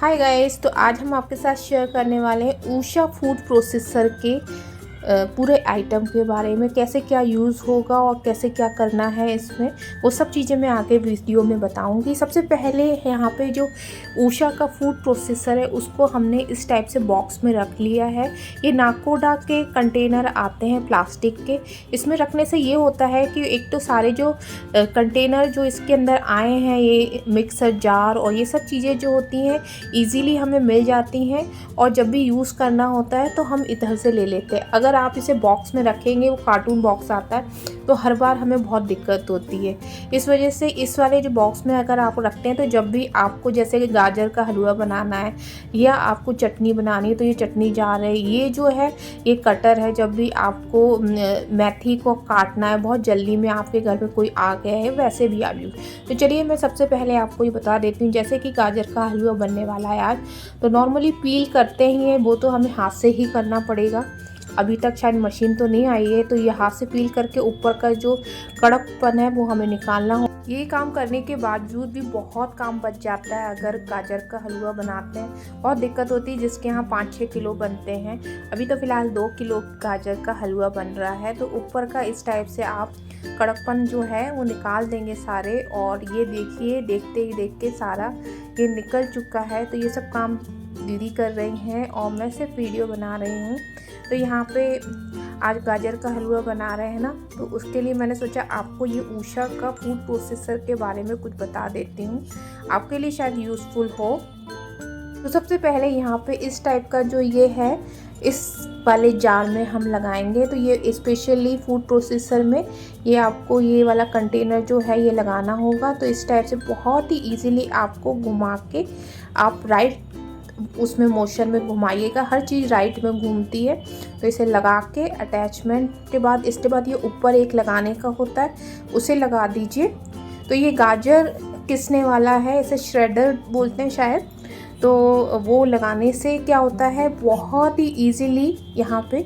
Hi guys, तो आज हम आपके साथ शेयर करने वाले हैं ऊषा फूड प्रोसेसर के पूरे आइटम के बारे में, कैसे क्या यूज़ होगा और कैसे क्या करना है इसमें, वो सब चीज़ें मैं आगे वीडियो में बताऊंगी। सबसे पहले यहाँ पे जो ऊषा का फूड प्रोसेसर है उसको हमने इस टाइप से बॉक्स में रख लिया है। ये नाकोडा के कंटेनर आते हैं प्लास्टिक के। इसमें रखने से ये होता है कि एक तो सारे जो कंटेनर जो इसके अंदर आए हैं, ये मिक्सर जार और ये सब चीज़ें जो होती हैं ईज़िली हमें मिल जाती हैं, और जब भी यूज़ करना होता है तो हम इधर से ले लेते हैं। अगर आप इसे बॉक्स में रखेंगे, वो कार्टून बॉक्स आता है, तो हर बार हमें बहुत दिक्कत होती है। इस वजह से इस वाले जो बॉक्स में अगर आप रखते हैं तो जब भी आपको जैसे कि गाजर का हलवा बनाना है या आपको चटनी बनानी है, तो ये चटनी जार है, ये जो है ये कटर है। जब भी आपको मेथी को काटना है, बहुत जल्दी में आपके घर पे कोई आ गया है, वैसे भी आप यूज़। तो चलिए मैं सबसे पहले आपको ये बता देती हूँ। जैसे कि गाजर का हलवा बनने वाला है आज, तो नॉर्मली पील करते ही हैं, वो तो हमें हाथ से ही करना पड़ेगा। अभी तक शायद मशीन तो नहीं आई है, तो ये हाथ से पील करके ऊपर का जो कड़कपन है वो हमें निकालना हो। ये काम करने के बावजूद भी बहुत काम बच जाता है। अगर गाजर का हलवा बनाते हैं, बहुत दिक्कत होती है, जिसके यहाँ 5-6 किलो बनते हैं। अभी तो फ़िलहाल 2 किलो गाजर का हलवा बन रहा है। तो ऊपर का इस टाइप से आप कड़कपन जो है वो निकाल देंगे सारे। और ये देखिए, देखते ही देखते सारा ये निकल चुका है। तो ये सब काम दीदी कर रही हैं और मैं सिर्फ वीडियो बना रही हूँ। तो यहाँ पे आज गाजर का हलवा बना रहे हैं ना, तो उसके लिए मैंने सोचा आपको ये ऊषा का फूड प्रोसेसर के बारे में कुछ बता देती हूँ, आपके लिए शायद यूज़फुल हो। तो सबसे पहले यहाँ पे इस टाइप का जो ये है, इस वाले जार में हम लगाएंगे। तो ये स्पेशली फूड प्रोसेसर में ये आपको ये वाला कंटेनर जो है ये लगाना होगा। तो इस टाइप से बहुत ही इजीली आपको घुमा के आप राइट उसमें मोशन में घुमाइएगा। हर चीज़ राइट में घूमती है। तो इसे लगा के अटैचमेंट के बाद, इसके बाद ये ऊपर एक लगाने का होता है, उसे लगा दीजिए। तो ये गाजर किसने वाला है, इसे श्रेडर बोलते हैं शायद। तो वो लगाने से क्या होता है, बहुत ही इजीली यहाँ पे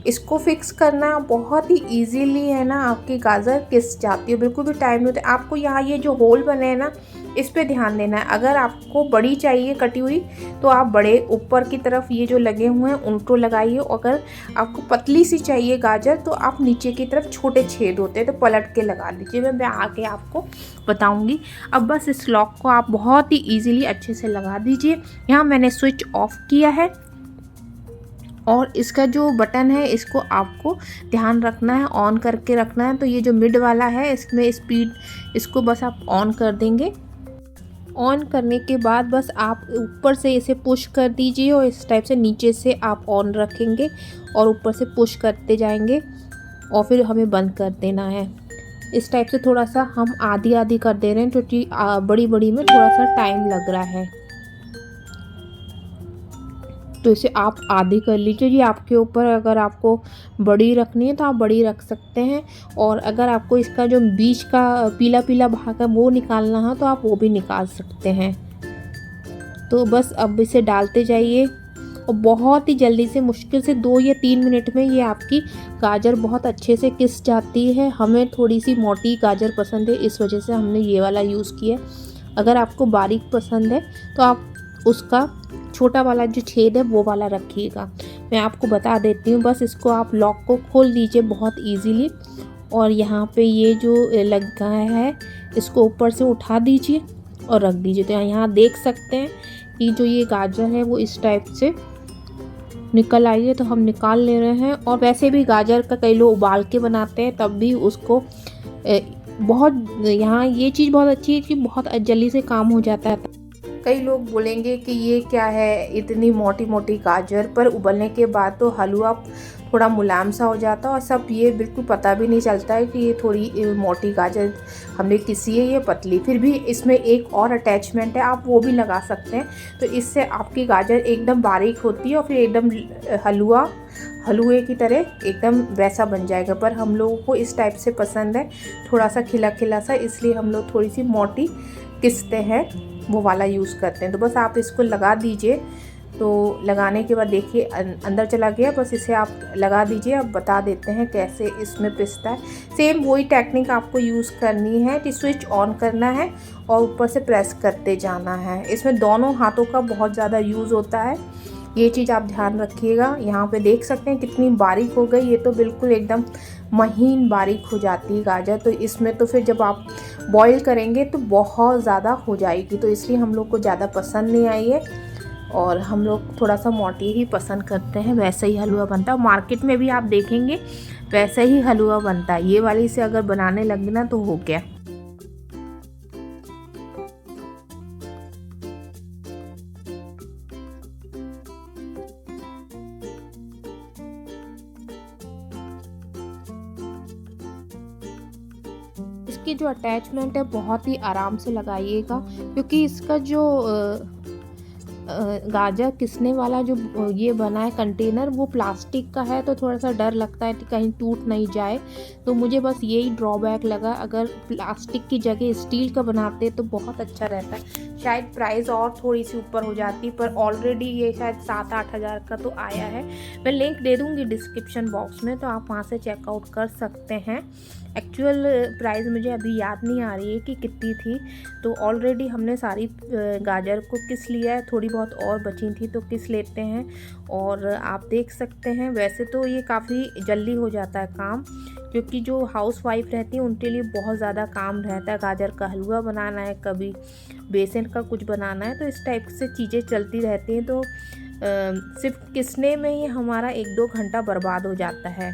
इसको फिक्स करना बहुत ही इजीली है ना, आपकी गाजर किस जाती है, बिल्कुल भी टाइम नहीं होता। आपको यहाँ ये जो होल बने हैं ना, इस पे ध्यान देना है। अगर आपको बड़ी चाहिए कटी हुई, तो आप बड़े ऊपर की तरफ ये जो लगे हुए हैं उनको लगाइए। अगर आपको पतली सी चाहिए गाजर, तो आप नीचे की तरफ छोटे छेद होते हैं तो पलट के लगा लीजिए। मैं आगे आपको बताऊंगी। अब बस इस लॉक को आप बहुत ही इजीली अच्छे से लगा दीजिए। यहाँ मैंने स्विच ऑफ किया है, और इसका जो बटन है इसको आपको ध्यान रखना है, ऑन करके रखना है। तो ये जो मिड वाला है, इसमें स्पीड, इसको बस आप ऑन कर देंगे। ऑन करने के बाद बस आप ऊपर से इसे पुश कर दीजिए, और इस टाइप से नीचे से आप ऑन रखेंगे और ऊपर से पुश करते जाएंगे, और फिर हमें बंद कर देना है। इस टाइप से थोड़ा सा हम आधी आधी कर दे रहे हैं, क्योंकि बड़ी बड़ी में थोड़ा सा टाइम लग रहा है। तो इसे आप आधी कर लीजिए। ये आपके ऊपर, अगर आपको बड़ी रखनी है तो आप बड़ी रख सकते हैं, और अगर आपको इसका जो बीच का पीला पीला भाग है वो निकालना है तो आप वो भी निकाल सकते हैं। तो बस अब इसे डालते जाइए, और बहुत ही जल्दी से, मुश्किल से 2 या 3 मिनट में ये आपकी गाजर बहुत अच्छे से किस जाती है। हमें थोड़ी सी मोटी गाजर पसंद है, इस वजह से हमने ये वाला यूज़ किया। अगर आपको बारीक पसंद है तो आप उसका छोटा वाला जो छेद है वो वाला रखिएगा। मैं आपको बता देती हूँ। बस इसको आप लॉक को खोल दीजिए बहुत इजीली, और यहाँ पे ये जो लगा है इसको ऊपर से उठा दीजिए और रख दीजिए। तो यहाँ देख सकते हैं कि जो ये गाजर है वो इस टाइप से निकल आई है, तो हम निकाल ले रहे हैं। और वैसे भी गाजर का कई लोग उबाल के बनाते हैं, तब भी उसको बहुत, यहाँ ये चीज़ बहुत अच्छी है कि बहुत जल्दी से काम हो जाता है। कई लोग बोलेंगे कि ये क्या है, इतनी मोटी मोटी गाजर, पर उबलने के बाद तो हलवा थोड़ा मुलायम सा हो जाता है, और सब ये बिल्कुल पता भी नहीं चलता है कि ये थोड़ी मोटी गाजर हमने किसी है, ये पतली। फिर भी इसमें एक और अटैचमेंट है, आप वो भी लगा सकते हैं। तो इससे आपकी गाजर एकदम बारीक होती है, और फिर एकदम हलवे की तरह एकदम वैसा बन जाएगा। पर हम लोगों को इस टाइप से पसंद है, थोड़ा सा खिला खिला सा, इसलिए हम लोग थोड़ी सी मोटी किस्तें हैं वो वाला यूज़ करते हैं। तो बस आप इसको लगा दीजिए। तो लगाने के बाद देखिए अंदर चला गया। बस इसे आप लगा दीजिए। अब बता देते हैं कैसे इसमें पिसता है। सेम वही टेक्निक आपको यूज़ करनी है कि स्विच ऑन करना है और ऊपर से प्रेस करते जाना है। इसमें दोनों हाथों का बहुत ज़्यादा यूज़ होता है, ये चीज़ आप ध्यान रखिएगा। यहाँ पे देख सकते हैं कितनी बारीक हो गई, ये तो बिल्कुल एकदम महीन बारीक हो जाती है गाजर। तो इसमें तो फिर जब आप बॉईल करेंगे तो बहुत ज़्यादा हो जाएगी, तो इसलिए हम लोग को ज़्यादा पसंद नहीं आई है और हम लोग थोड़ा सा मोटी ही पसंद करते हैं। वैसा ही हलवा बनता है, मार्केट में भी आप देखेंगे वैसा ही हलवा बनता है। ये वाली से अगर बनाने लगे ना तो हो गया। इसकी जो अटैचमेंट है बहुत ही आराम से लगाइएगा, क्योंकि इसका जो गाजर किसने वाला जो ये बना है कंटेनर वो प्लास्टिक का है, तो थोड़ा सा डर लगता है कि कहीं टूट नहीं जाए। तो मुझे बस यही ड्रॉबैक लगा, अगर प्लास्टिक की जगह स्टील का बनाते तो बहुत अच्छा रहता है। शायद प्राइस और थोड़ी सी ऊपर हो जाती, पर ऑलरेडी ये शायद 7-8 हज़ार का तो आया है। मैं लिंक दे दूँगी डिस्क्रिप्शन बॉक्स में, तो आप वहाँ से चेकआउट कर सकते हैं। एक्चुअल प्राइस मुझे अभी याद नहीं आ रही है कि कितनी थी। तो ऑलरेडी हमने सारी गाजर को किस लिया है, थोड़ी बहुत और बची थी तो किस लेते हैं। और आप देख सकते हैं वैसे तो ये काफ़ी जल्दी हो जाता है काम, क्योंकि जो हाउस वाइफ रहती है उनके लिए बहुत ज़्यादा काम रहता है। गाजर का हलवा बनाना है, कभी बेसन का कुछ बनाना है, तो इस टाइप से चीज़ें चलती रहती हैं। तो सिर्फ किसने में ही हमारा 1-2 घंटा बर्बाद हो जाता है।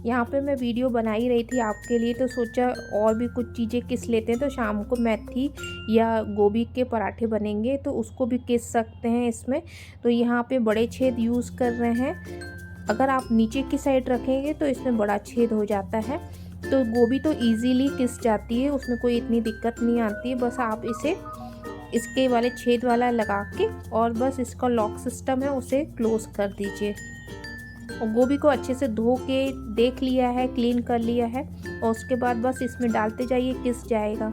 यहाँ पे मैं वीडियो बना ही रही थी आपके लिए, तो सोचा और भी कुछ चीज़ें किस लेते हैं। तो शाम को मेथी या गोभी के पराठे बनेंगे तो उसको भी किस सकते हैं इसमें। तो यहाँ पे बड़े छेद यूज़ कर रहे हैं। अगर आप नीचे की साइड रखेंगे तो इसमें बड़ा छेद हो जाता है। तो गोभी तो ईजीली किस जाती है, उसमें कोई इतनी दिक्कत नहीं आती है। बस आप इसे इसके वाले छेद वाला लगा के और बस इसका लॉक सिस्टम है उसे क्लोज़ कर दीजिए। और गोभी को अच्छे से धो के देख लिया है, क्लीन कर लिया है, और उसके बाद बस इसमें डालते जाइए, किस जाएगा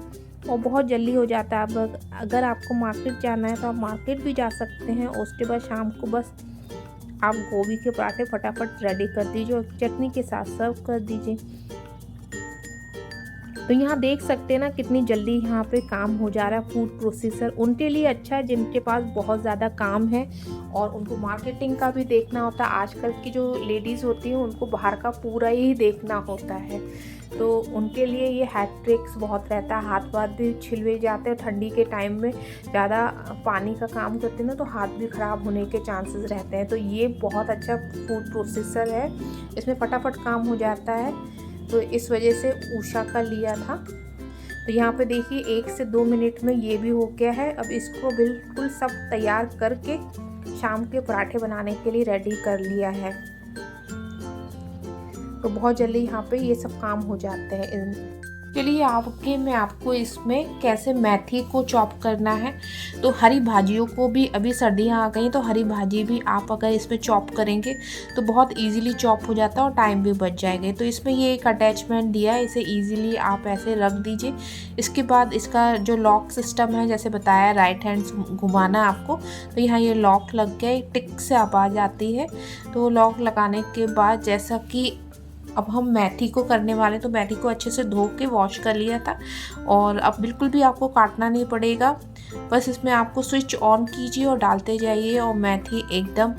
और बहुत जल्दी हो जाता है। अब अगर आपको मार्केट जाना है तो आप मार्केट भी जा सकते हैं। उसके बाद शाम को बस आप गोभी के पराठे फटाफट रेडी कर दीजिए और चटनी के साथ सर्व कर दीजिए। तो यहाँ देख सकते हैं ना कितनी जल्दी यहाँ पे काम हो जा रहा है। फूड प्रोसेसर उनके लिए अच्छा है जिनके पास बहुत ज़्यादा काम है और उनको मार्केटिंग का भी देखना होता है। आजकल की जो लेडीज़ होती हैं उनको बाहर का पूरा ही देखना होता है, तो उनके लिए ये हैट्रिक्स बहुत रहता है। हाथ वाथ भी छिलवे जाते हैं, ठंडी के टाइम में ज़्यादा पानी का काम करते हैं ना तो हाथ भी ख़राब होने के चांसेस रहते हैं। तो ये बहुत अच्छा फूड प्रोसेसर है, इसमें फटाफट काम हो जाता है। तो इस वजह से उषा का लिया था। तो यहाँ पे देखिए 1 से 2 मिनट में ये भी हो गया है। अब इसको बिल्कुल सब तैयार करके शाम के पराठे बनाने के लिए रेडी कर लिया है। तो बहुत जल्दी यहाँ पे ये सब काम हो जाते हैं। चलिए आगे मैं आपको इसमें कैसे मेथी को चॉप करना है। तो हरी भाजियों को भी, अभी सर्दियाँ आ गई तो हरी भाजी भी आप अगर इसमें चॉप करेंगे तो बहुत इजीली चॉप हो जाता है और टाइम भी बच जाएगा। तो इसमें ये एक अटैचमेंट दिया है, इसे इजीली आप ऐसे रख दीजिए। इसके बाद इसका जो लॉक सिस्टम है, जैसे बताया राइट हैंड घुमाना है आपको, तो यहाँ ये लॉक लग गया, एक टिक से आवाज़ आती है। तो लॉक लगाने के बाद जैसा कि अब हम मेथी को करने वाले, तो मेथी को अच्छे से धो के वॉश कर लिया था और अब बिल्कुल भी आपको काटना नहीं पड़ेगा। बस इसमें आपको स्विच ऑन कीजिए और डालते जाइए और मेथी एकदम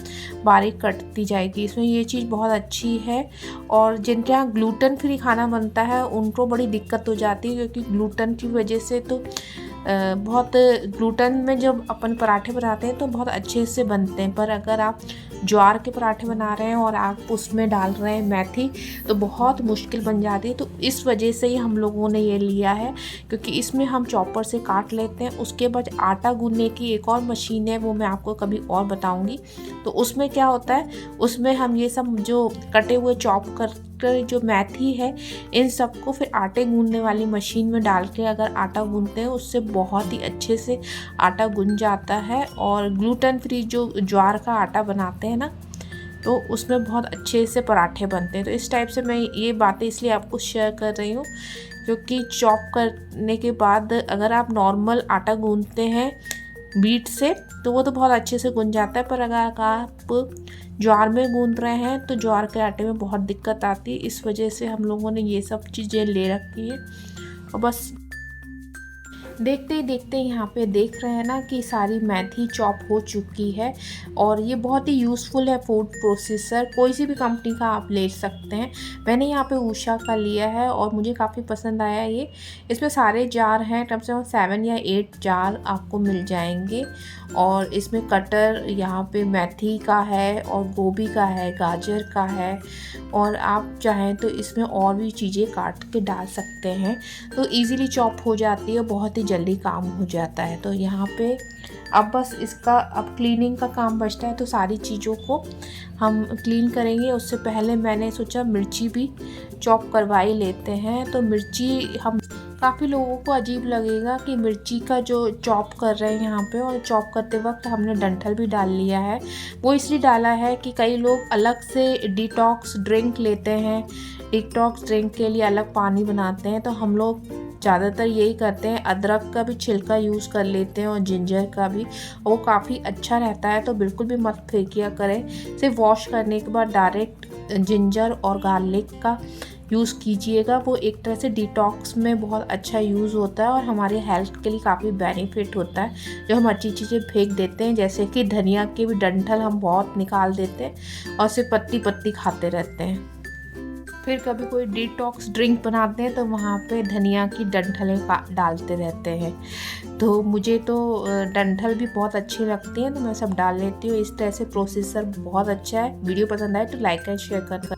बारीक कटती जाएगी। इसमें ये चीज़ बहुत अच्छी है। और जिनके यहाँ ग्लूटेन फ्री खाना बनता है उनको बड़ी दिक्कत हो जाती है, क्योंकि ग्लूटेन की वजह से तो बहुत ग्लूटेन में जब अपन पराठे बनाते हैं तो बहुत अच्छे से बनते हैं। पर अगर आप ज्वार के पराठे बना रहे हैं और आप उसमें डाल रहे हैं मेथी तो बहुत मुश्किल बन जाती है। तो इस वजह से ही हम लोगों ने ये लिया है, क्योंकि इसमें हम चॉपर से काट लेते हैं। उसके बाद आटा गूंदने की एक और मशीन है, वो मैं आपको कभी और बताऊंगी। तो उसमें क्या होता है, उसमें हम ये सब जो कटे हुए चॉप कर जो मेथी है इन सबको फिर आटे गूंदने वाली मशीन में डाल के अगर आटा गूंदते हैं उससे बहुत ही अच्छे से आटा गूंद जाता है। और ग्लूटेन फ्री जो ज्वार का आटा बनाते हैं ना, तो उसमें बहुत अच्छे से पराठे बनते हैं। तो इस टाइप से मैं ये बातें इसलिए आपको शेयर कर रही हूँ, क्योंकि चॉप करने के बाद अगर आप नॉर्मल आटा गूंदते हैं बीट से, तो वो तो बहुत अच्छे से गूंज जाता है। पर अगर आप ज्वार में गूंद रहे हैं तो ज्वार के आटे में बहुत दिक्कत आती है। इस वजह से हम लोगों ने ये सब चीज़ें ले रखी है। और बस देखते ही देखते यहाँ पे देख रहे हैं ना कि सारी मेथी चॉप हो चुकी है। और ये बहुत ही यूज़फुल है फूड प्रोसेसर, कोई सी भी कंपनी का आप ले सकते हैं। मैंने यहाँ पे उषा का लिया है और मुझे काफ़ी पसंद आया ये। इसमें सारे जार हैं, कम से कम 7 या 8 जार आपको मिल जाएंगे। और इसमें कटर यहाँ पे मेथी का है और गोभी का है, गाजर का है, और आप चाहें तो इसमें और भी चीज़ें काट के डाल सकते हैं। तो इजीली चॉप हो जाती है, बहुत ही जल्दी काम हो जाता है। तो यहाँ पे अब बस इसका अब क्लीनिंग का काम बचता है, तो सारी चीज़ों को हम क्लीन करेंगे। उससे पहले मैंने सोचा मिर्ची भी चॉप करवा ही लेते हैं। तो मिर्ची हम काफ़ी लोगों को अजीब लगेगा कि मिर्ची का जो चॉप कर रहे हैं यहाँ पे, और चॉप करते वक्त हमने डंठल भी डाल लिया है। वो इसलिए डाला है कि कई लोग अलग से डिटॉक्स ड्रिंक लेते हैं, डिटॉक्स ड्रिंक के लिए अलग पानी बनाते हैं। तो हम लोग ज़्यादातर यही करते हैं, अदरक का भी छिलका यूज़ कर लेते हैं और जिंजर का भी, और वो काफ़ी अच्छा रहता है। तो बिल्कुल भी मत फेंकिया करें। सिर्फ वॉश करने के बाद डायरेक्ट जिंजर और गार्लिक का यूज़ कीजिएगा। वो एक तरह से डिटॉक्स में बहुत अच्छा यूज़ होता है और हमारे हेल्थ के लिए काफ़ी बेनिफिट होता है। जो हम अच्छी चीज़ें फेंक देते हैं, जैसे कि धनिया के भी डंठल हम बहुत निकाल देते हैं और सिर्फ पत्ती पत्ती खाते रहते हैं। फिर कभी कोई डिटॉक्स ड्रिंक बनाते हैं तो वहाँ पे धनिया की डंठलें डालते रहते हैं। तो मुझे तो डंठल भी बहुत अच्छी लगती हैं, तो मैं सब डाल लेती हूँ। इस तरह से प्रोसेसर बहुत अच्छा है। वीडियो पसंद आए तो लाइक एंड शेयर कर